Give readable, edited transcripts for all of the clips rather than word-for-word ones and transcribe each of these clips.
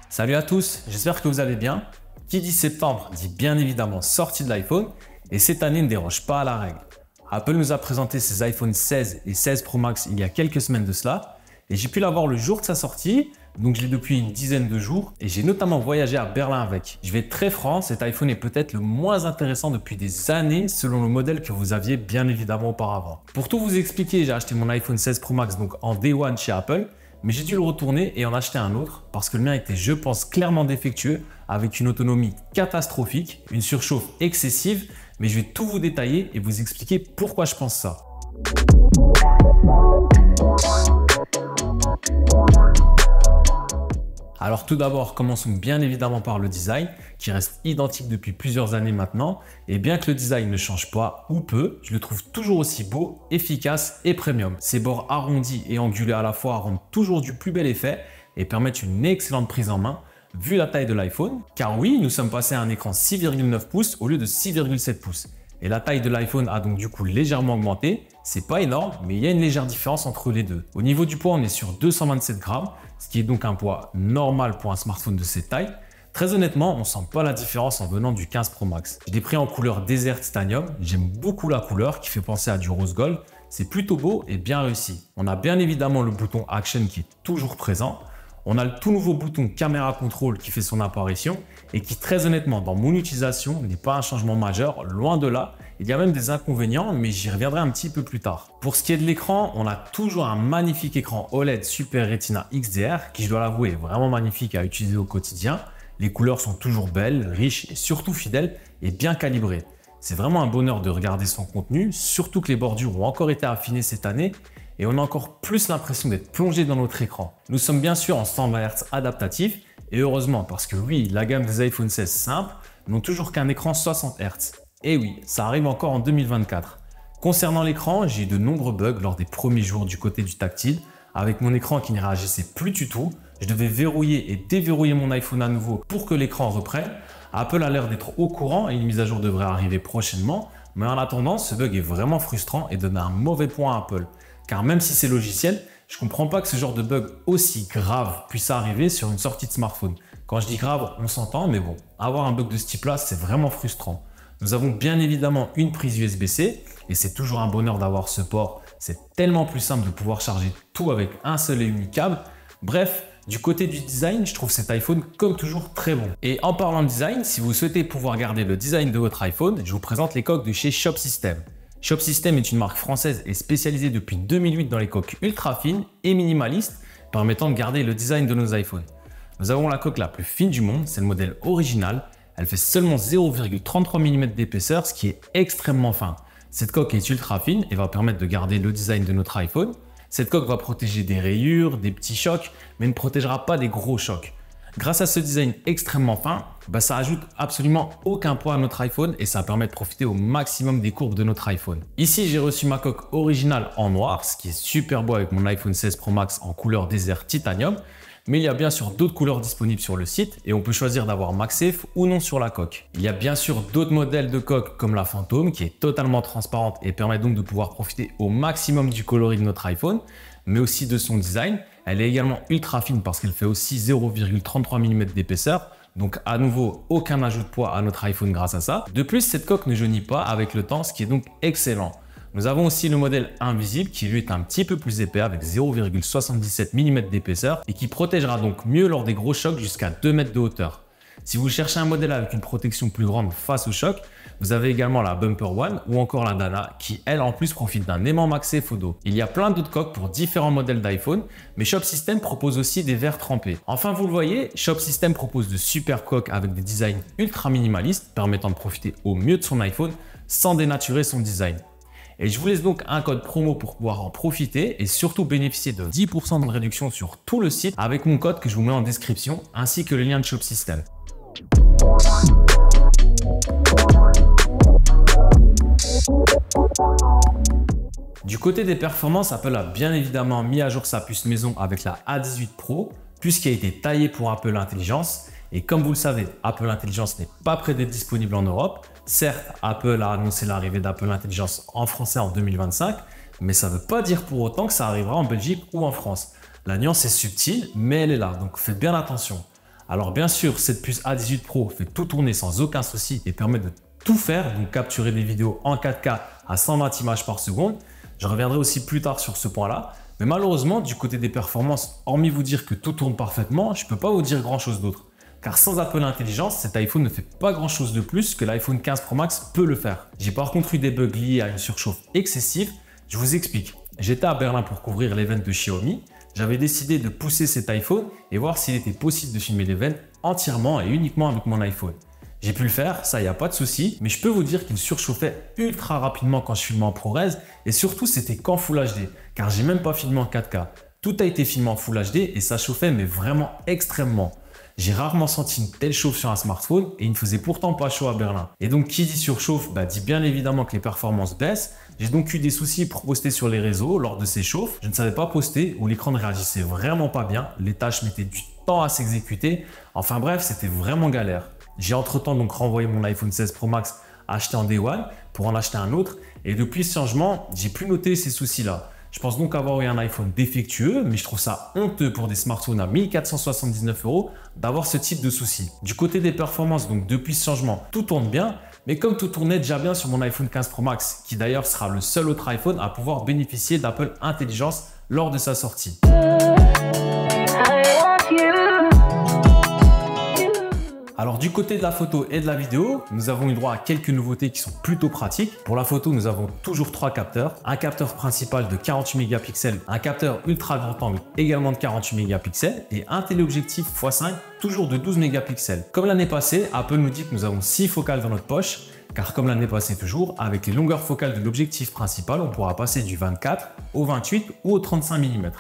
Salut à tous, j'espère que vous allez bien. Qui dit septembre dit bien évidemment sortie de l'iPhone et cette année ne déroge pas à la règle. Apple nous a présenté ses iPhone 16 et 16 Pro Max il y a quelques semaines de cela et j'ai pu l'avoir le jour de sa sortie, donc je l'ai depuis une dizaine de jours et j'ai notamment voyagé à Berlin avec. Je vais être très franc, cet iPhone est peut-être le moins intéressant depuis des années selon le modèle que vous aviez bien évidemment auparavant. Pour tout vous expliquer, j'ai acheté mon iPhone 16 Pro Max donc en Day One chez Apple. Mais j'ai dû le retourner et en acheter un autre parce que le mien était, je pense, clairement défectueux avec une autonomie catastrophique, une surchauffe excessive, mais je vais tout vous détailler et vous expliquer pourquoi je pense ça. Alors tout d'abord, commençons bien évidemment par le design qui reste identique depuis plusieurs années maintenant et bien que le design ne change pas ou peu, je le trouve toujours aussi beau, efficace et premium. Ses bords arrondis et angulés à la fois rendent toujours du plus bel effet et permettent une excellente prise en main vu la taille de l'iPhone. Car oui, nous sommes passés à un écran 6,9 pouces au lieu de 6,7 pouces. Et la taille de l'iPhone a donc du coup légèrement augmenté. C'est pas énorme, mais il y a une légère différence entre les deux. Au niveau du poids, on est sur 227 grammes, ce qui est donc un poids normal pour un smartphone de cette taille. Très honnêtement, on sent pas la différence en venant du 15 Pro Max. Je l'ai pris en couleur Desert Titanium. J'aime beaucoup la couleur qui fait penser à du rose gold. C'est plutôt beau et bien réussi. On a bien évidemment le bouton Action qui est toujours présent. On a le tout nouveau bouton Caméra Control qui fait son apparition et qui très honnêtement dans mon utilisation n'est pas un changement majeur, loin de là. Il y a même des inconvénients mais j'y reviendrai un petit peu plus tard. Pour ce qui est de l'écran, on a toujours un magnifique écran OLED Super Retina XDR qui je dois l'avouer est vraiment magnifique à utiliser au quotidien. Les couleurs sont toujours belles, riches et surtout fidèles et bien calibrées. C'est vraiment un bonheur de regarder son contenu, surtout que les bordures ont encore été affinées cette année et on a encore plus l'impression d'être plongé dans notre écran. Nous sommes bien sûr en 120 Hz adaptatif et heureusement parce que oui, la gamme des iPhone 16 simples n'ont toujours qu'un écran 60 Hz. Et oui, ça arrive encore en 2024. Concernant l'écran, j'ai eu de nombreux bugs lors des premiers jours du côté du tactile. Avec mon écran qui ne réagissait plus du tout, je devais verrouiller et déverrouiller mon iPhone à nouveau pour que l'écran reprenne. Apple a l'air d'être au courant et une mise à jour devrait arriver prochainement. Mais en attendant, ce bug est vraiment frustrant et donne un mauvais point à Apple. Car même si c'est logiciel, je ne comprends pas que ce genre de bug aussi grave puisse arriver sur une sortie de smartphone. Quand je dis grave, on s'entend, mais bon, avoir un bug de ce type-là, c'est vraiment frustrant. Nous avons bien évidemment une prise USB-C et c'est toujours un bonheur d'avoir ce port. C'est tellement plus simple de pouvoir charger tout avec un seul et unique câble. Bref, du côté du design, je trouve cet iPhone comme toujours très bon. Et en parlant de design, si vous souhaitez pouvoir garder le design de votre iPhone, je vous présente les coques de chez Shop System. Shop System est une marque française et spécialisée depuis 2008 dans les coques ultra fines et minimalistes permettant de garder le design de nos iPhones. Nous avons la coque la plus fine du monde, c'est le modèle original. Elle fait seulement 0,33 mm d'épaisseur, ce qui est extrêmement fin. Cette coque est ultra fine et va permettre de garder le design de notre iPhone. Cette coque va protéger des rayures, des petits chocs, mais ne protégera pas des gros chocs. Grâce à ce design extrêmement fin, ça ajoute absolument aucun poids à notre iPhone et ça permet de profiter au maximum des courbes de notre iPhone. Ici, j'ai reçu ma coque originale en noir, ce qui est super beau avec mon iPhone 16 Pro Max en couleur Desert Titanium. Mais il y a bien sûr d'autres couleurs disponibles sur le site et on peut choisir d'avoir MagSafe ou non sur la coque. Il y a bien sûr d'autres modèles de coque comme la Phantom qui est totalement transparente et permet donc de pouvoir profiter au maximum du coloris de notre iPhone, mais aussi de son design. Elle est également ultra fine parce qu'elle fait aussi 0,33 mm d'épaisseur. Donc à nouveau, aucun ajout de poids à notre iPhone grâce à ça. De plus, cette coque ne jaunit pas avec le temps, ce qui est donc excellent. Nous avons aussi le modèle invisible qui lui est un petit peu plus épais avec 0,77 mm d'épaisseur et qui protégera donc mieux lors des gros chocs jusqu'à 2 mètres de hauteur. Si vous cherchez un modèle avec une protection plus grande face au choc, vous avez également la Bumper One ou encore la Dana qui elle en plus profite d'un aimant MagSafe au dos. Il y a plein d'autres coques pour différents modèles d'iPhone, mais Shop System propose aussi des verres trempés. Enfin vous le voyez, Shop System propose de super coques avec des designs ultra minimalistes permettant de profiter au mieux de son iPhone sans dénaturer son design. Et je vous laisse donc un code promo pour pouvoir en profiter et surtout bénéficier de 10% de réduction sur tout le site avec mon code que je vous mets en description ainsi que le lien de Shop System. Du côté des performances, Apple a bien évidemment mis à jour sa puce maison avec la A18 Pro, puce qui a été taillée pour Apple Intelligence Et comme vous le savez, Apple Intelligence n'est pas près d'être disponible en Europe. Certes, Apple a annoncé l'arrivée d'Apple Intelligence en français en 2025, mais ça ne veut pas dire pour autant que ça arrivera en Belgique ou en France. La nuance est subtile, mais elle est là, donc faites bien attention. Alors bien sûr, cette puce A18 Pro fait tout tourner sans aucun souci et permet de tout faire, donc capturer des vidéos en 4K à 120 images par seconde. Je reviendrai aussi plus tard sur ce point-là. Mais malheureusement, du côté des performances, hormis vous dire que tout tourne parfaitement, je ne peux pas vous dire grand-chose d'autre. Car sans Apple Intelligence, cet iPhone ne fait pas grand-chose de plus que l'iPhone 15 Pro Max peut le faire. J'ai par contre eu des bugs liés à une surchauffe excessive. Je vous explique. J'étais à Berlin pour couvrir l'event de Xiaomi. J'avais décidé de pousser cet iPhone et voir s'il était possible de filmer l'event entièrement et uniquement avec mon iPhone. J'ai pu le faire, ça y a pas de souci, mais je peux vous dire qu'il surchauffait ultra rapidement quand je filmais en ProRes et surtout c'était qu'en Full HD, car j'ai même pas filmé en 4K. Tout a été filmé en Full HD et ça chauffait mais vraiment extrêmement. J'ai rarement senti une telle chauffe sur un smartphone et il ne faisait pourtant pas chaud à Berlin. Et donc qui dit surchauffe, dit bien évidemment que les performances baissent. J'ai donc eu des soucis pour poster sur les réseaux lors de ces chauffes. Je ne savais pas poster ou l'écran ne réagissait vraiment pas bien. Les tâches mettaient du temps à s'exécuter. Enfin bref, c'était vraiment galère. J'ai entre-temps donc renvoyé mon iPhone 16 Pro Max acheté en Day One pour en acheter un autre. Et depuis ce changement, j'ai pu noter ces soucis-là. Je pense donc avoir eu un iPhone défectueux, mais je trouve ça honteux pour des smartphones à 1479 € d'avoir ce type de soucis. Du côté des performances, donc depuis ce changement, tout tourne bien, mais comme tout tournait déjà bien sur mon iPhone 15 Pro Max, qui d'ailleurs sera le seul autre iPhone à pouvoir bénéficier d'Apple Intelligence lors de sa sortie. Alors du côté de la photo et de la vidéo, nous avons eu droit à quelques nouveautés qui sont plutôt pratiques. Pour la photo, nous avons toujours 3 capteurs. Un capteur principal de 48 mégapixels, un capteur ultra grand angle également de 48 mégapixels et un téléobjectif x5 toujours de 12 mégapixels. Comme l'année passée, Apple nous dit que nous avons 6 focales dans notre poche. Car comme l'année passée toujours, avec les longueurs focales de l'objectif principal, on pourra passer du 24 au 28 ou au 35 mm.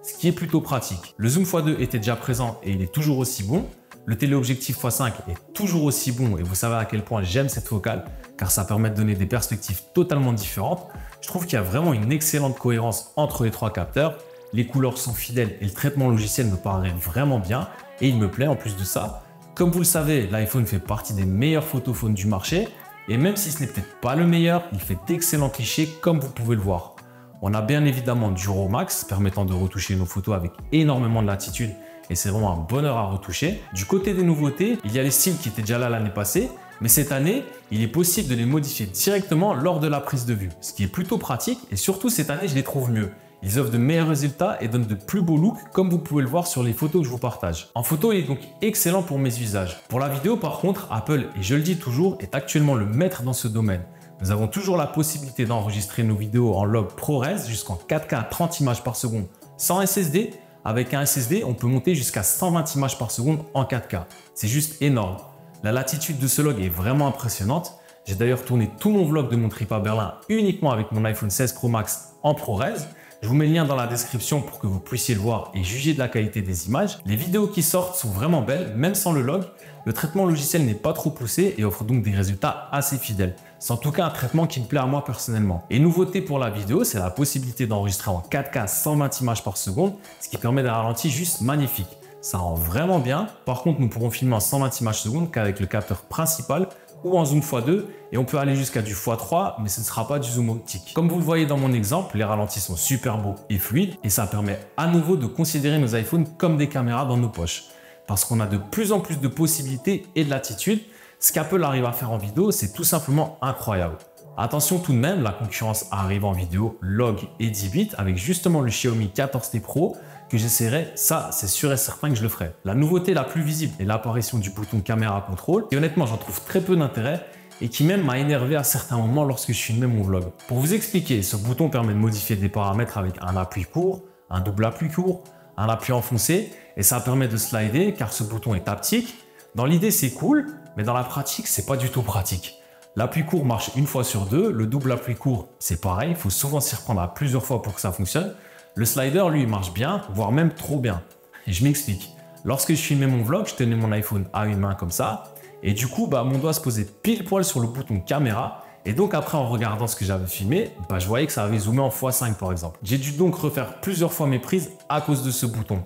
Ce qui est plutôt pratique. Le zoom x2 était déjà présent et il est toujours aussi bon. Le téléobjectif x5 est toujours aussi bon et vous savez à quel point j'aime cette focale car ça permet de donner des perspectives totalement différentes. Je trouve qu'il y a vraiment une excellente cohérence entre les 3 capteurs. Les couleurs sont fidèles et le traitement logiciel me paraît vraiment bien et il me plaît en plus de ça. Comme vous le savez, l'iPhone fait partie des meilleurs photophones du marché et même si ce n'est peut-être pas le meilleur, il fait d'excellents clichés comme vous pouvez le voir. On a bien évidemment du RAW Max permettant de retoucher nos photos avec énormément de latitude et c'est vraiment un bonheur à retoucher. Du côté des nouveautés, il y a les styles qui étaient déjà là l'année passée, mais cette année, il est possible de les modifier directement lors de la prise de vue, ce qui est plutôt pratique et surtout cette année, je les trouve mieux. Ils offrent de meilleurs résultats et donnent de plus beaux looks comme vous pouvez le voir sur les photos que je vous partage. En photo, il est donc excellent pour mes usages. Pour la vidéo par contre, Apple, et je le dis toujours, est actuellement le maître dans ce domaine. Nous avons toujours la possibilité d'enregistrer nos vidéos en log ProRes jusqu'en 4K à 30 images par seconde sans SSD. Avec un SSD, on peut monter jusqu'à 120 images par seconde en 4K. C'est juste énorme. La latitude de ce log est vraiment impressionnante. J'ai d'ailleurs tourné tout mon vlog de mon trip à Berlin uniquement avec mon iPhone 16 Pro Max en ProRes. Je vous mets le lien dans la description pour que vous puissiez le voir et juger de la qualité des images. Les vidéos qui sortent sont vraiment belles, même sans le log. Le traitement logiciel n'est pas trop poussé et offre donc des résultats assez fidèles. C'est en tout cas un traitement qui me plaît à moi personnellement. Et nouveauté pour la vidéo, c'est la possibilité d'enregistrer en 4K 120 images par seconde, ce qui permet d'un ralenti juste magnifique. Ça rend vraiment bien. Par contre, nous pourrons filmer en 120 images secondes qu'avec le capteur principal ou en zoom x2 et on peut aller jusqu'à du x3 mais ce ne sera pas du zoom optique. Comme vous le voyez dans mon exemple, les ralentis sont super beaux et fluides et ça permet à nouveau de considérer nos iPhones comme des caméras dans nos poches. Parce qu'on a de plus en plus de possibilités et de latitude. Ce qu'Apple arrive à faire en vidéo, c'est tout simplement incroyable. Attention tout de même, la concurrence arrive en vidéo log et 10 bits avec justement le Xiaomi 14T Pro que j'essaierai, ça c'est sûr et certain que je le ferai. La nouveauté la plus visible est l'apparition du bouton caméra contrôle et honnêtement j'en trouve très peu d'intérêt et qui même m'a énervé à certains moments lorsque je filmais mon vlog. Pour vous expliquer, ce bouton permet de modifier des paramètres avec un appui court, un double appui court, un appui enfoncé et ça permet de slider car ce bouton est haptique. Dans l'idée c'est cool, mais dans la pratique c'est pas du tout pratique. L'appui court marche une fois sur deux, le double appui court c'est pareil, il faut souvent s'y reprendre à plusieurs fois pour que ça fonctionne. Le slider lui il marche bien, voire même trop bien. Et je m'explique. Lorsque je filmais mon vlog, je tenais mon iPhone à une main comme ça et du coup mon doigt se posait pile poil sur le bouton caméra. Et donc après en regardant ce que j'avais filmé, je voyais que ça avait zoomé en x5 par exemple. J'ai dû donc refaire plusieurs fois mes prises à cause de ce bouton.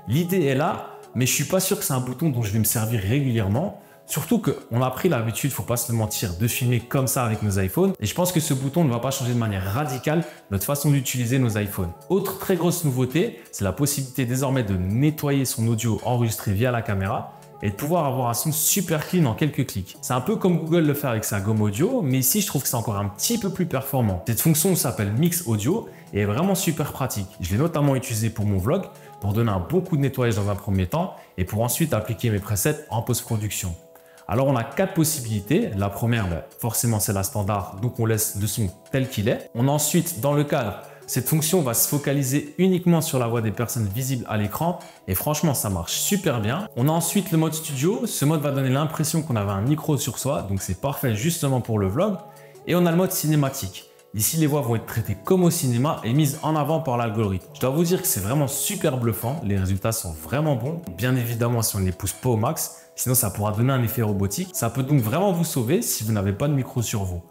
L'idée est là, mais je suis pas sûr que c'est un bouton dont je vais me servir régulièrement. Surtout qu'on a pris l'habitude, faut pas se le mentir, de filmer comme ça avec nos iPhones. Et je pense que ce bouton ne va pas changer de manière radicale notre façon d'utiliser nos iPhones. Autre très grosse nouveauté, c'est la possibilité désormais de nettoyer son audio enregistré via la caméra et de pouvoir avoir un son super clean en quelques clics. C'est un peu comme Google le fait avec sa gomme audio, mais ici je trouve que c'est encore un petit peu plus performant. Cette fonction s'appelle Mix Audio et est vraiment super pratique. Je l'ai notamment utilisé pour mon vlog, pour donner un bon coup de nettoyage dans un premier temps et pour ensuite appliquer mes presets en post-production. Alors on a 4 possibilités. La première, forcément c'est la standard, donc on laisse le son tel qu'il est. On a ensuite, dans le cadre, cette fonction va se focaliser uniquement sur la voix des personnes visibles à l'écran et franchement ça marche super bien. On a ensuite le mode studio. Ce mode va donner l'impression qu'on avait un micro sur soi, donc c'est parfait justement pour le vlog. Et on a le mode cinématique. Ici, les voix vont être traitées comme au cinéma et mises en avant par l'algorithme. Je dois vous dire que c'est vraiment super bluffant. Les résultats sont vraiment bons. Bien évidemment, si on ne les pousse pas au max, sinon ça pourra donner un effet robotique. Ça peut donc vraiment vous sauver si vous n'avez pas de micro sur vous.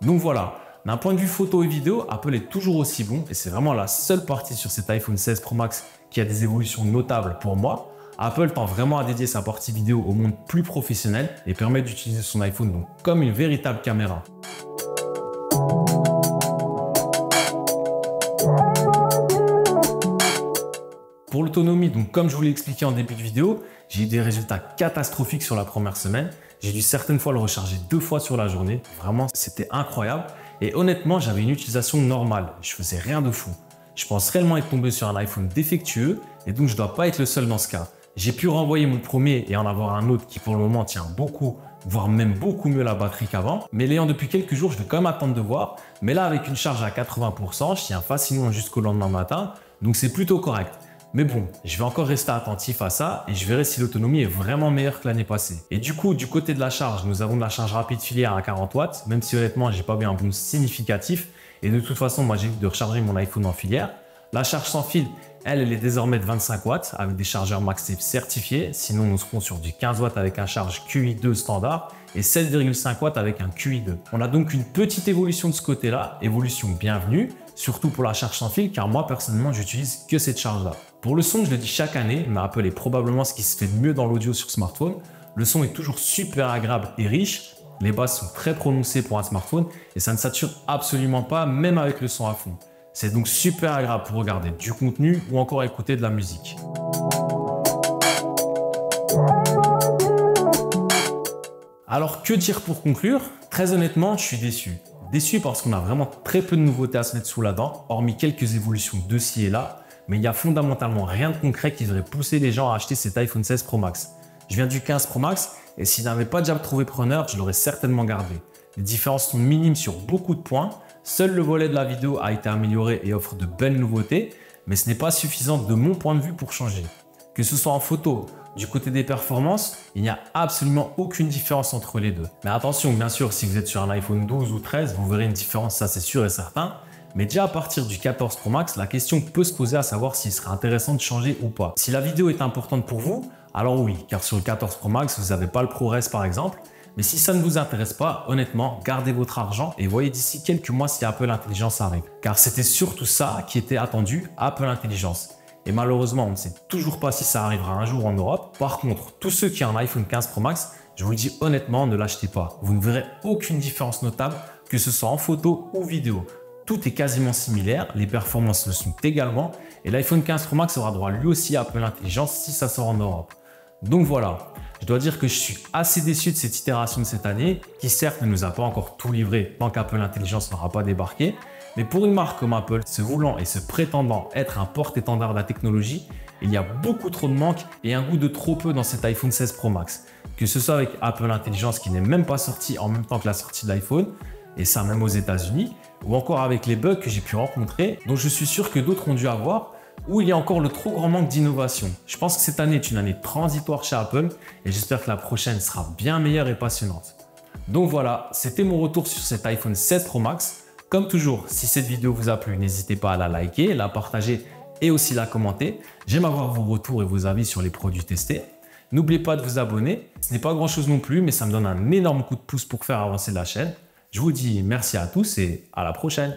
Donc voilà, d'un point de vue photo et vidéo, Apple est toujours aussi bon et c'est vraiment la seule partie sur cet iPhone 16 Pro Max qui a des évolutions notables pour moi. Apple tend vraiment à dédier sa partie vidéo au monde plus professionnel et permet d'utiliser son iPhone donc comme une véritable caméra. Pour l'autonomie, donc comme je vous l'ai expliqué en début de vidéo, j'ai eu des résultats catastrophiques sur la première semaine. J'ai dû certaines fois le recharger 2 fois sur la journée. Vraiment, c'était incroyable. Et honnêtement, j'avais une utilisation normale. Je faisais rien de fou. Je pense réellement être tombé sur un iPhone défectueux et donc je ne dois pas être le seul dans ce cas. J'ai pu renvoyer mon premier et en avoir un autre qui pour le moment tient beaucoup, voire même beaucoup mieux la batterie qu'avant. Mais l'ayant depuis quelques jours, je vais quand même attendre de voir. Mais là, avec une charge à 80%, je tiens facilement jusqu'au lendemain matin. Donc c'est plutôt correct. Mais bon, je vais encore rester attentif à ça et je verrai si l'autonomie est vraiment meilleure que l'année passée. Et du coup, du côté de la charge, nous avons de la charge rapide filière à 40 watts, même si honnêtement, j'ai pas vu un boost significatif. Et de toute façon, moi, j'évite de recharger mon iPhone en filière. La charge sans fil, elle est désormais de 25 watts avec des chargeurs MagSafe certifiés. Sinon, nous serons sur du 15 watts avec un charge QI2 standard et 7,5 watts avec un QI2. On a donc une petite évolution de ce côté-là, évolution bienvenue, surtout pour la charge sans fil, car moi, personnellement, j'utilise que cette charge-là. Pour le son, je le dis chaque année, mais Apple est probablement ce qui se fait de mieux dans l'audio sur smartphone. Le son est toujours super agréable et riche. Les basses sont très prononcées pour un smartphone et ça ne sature absolument pas, même avec le son à fond. C'est donc super agréable pour regarder du contenu ou encore écouter de la musique. Alors que dire pour conclure? Très honnêtement, je suis déçu. Déçu parce qu'on a vraiment très peu de nouveautés à se mettre sous la dent, hormis quelques évolutions de ci et là. Mais il n'y a fondamentalement rien de concret qui devrait pousser les gens à acheter cet iPhone 16 Pro Max. Je viens du 15 Pro Max et s'il n'avait pas déjà trouvé preneur, je l'aurais certainement gardé. Les différences sont minimes sur beaucoup de points. Seul le volet de la vidéo a été amélioré et offre de belles nouveautés, mais ce n'est pas suffisant de mon point de vue pour changer. Que ce soit en photo, du côté des performances, il n'y a absolument aucune différence entre les deux. Mais attention, bien sûr, si vous êtes sur un iPhone 12 ou 13, vous verrez une différence, ça c'est sûr et certain. Mais déjà à partir du 14 Pro Max, la question peut se poser à savoir s'il serait intéressant de changer ou pas. Si la vidéo est importante pour vous, alors oui, car sur le 14 Pro Max, vous n'avez pas le ProRes par exemple. Mais si ça ne vous intéresse pas, honnêtement, gardez votre argent et voyez d'ici quelques mois si Apple Intelligence arrive. Car c'était surtout ça qui était attendu, Apple Intelligence. Et malheureusement, on ne sait toujours pas si ça arrivera un jour en Europe. Par contre, tous ceux qui ont un iPhone 15 Pro Max, je vous le dis honnêtement, ne l'achetez pas. Vous ne verrez aucune différence notable, que ce soit en photo ou vidéo. Tout est quasiment similaire, les performances le sont également et l'iPhone 15 Pro Max aura droit lui aussi à Apple Intelligence si ça sort en Europe. Donc voilà, je dois dire que je suis assez déçu de cette itération de cette année qui certes ne nous a pas encore tout livré tant qu'Apple Intelligence n'aura pas débarqué, mais pour une marque comme Apple, se voulant et se prétendant être un porte-étendard de la technologie, il y a beaucoup trop de manques et un goût de trop peu dans cet iPhone 16 Pro Max. Que ce soit avec Apple Intelligence qui n'est même pas sorti en même temps que la sortie de l'iPhone, et ça même aux États-Unis, ou encore avec les bugs que j'ai pu rencontrer, dont je suis sûr que d'autres ont dû avoir, où il y a encore le trop grand manque d'innovation. Je pense que cette année est une année transitoire chez Apple et j'espère que la prochaine sera bien meilleure et passionnante. Donc voilà, c'était mon retour sur cet iPhone 16 Pro Max. Comme toujours, si cette vidéo vous a plu, n'hésitez pas à la liker, la partager et aussi la commenter. J'aime avoir vos retours et vos avis sur les produits testés. N'oubliez pas de vous abonner. Ce n'est pas grand chose non plus, mais ça me donne un énorme coup de pouce pour faire avancer la chaîne. Je vous dis merci à tous et à la prochaine.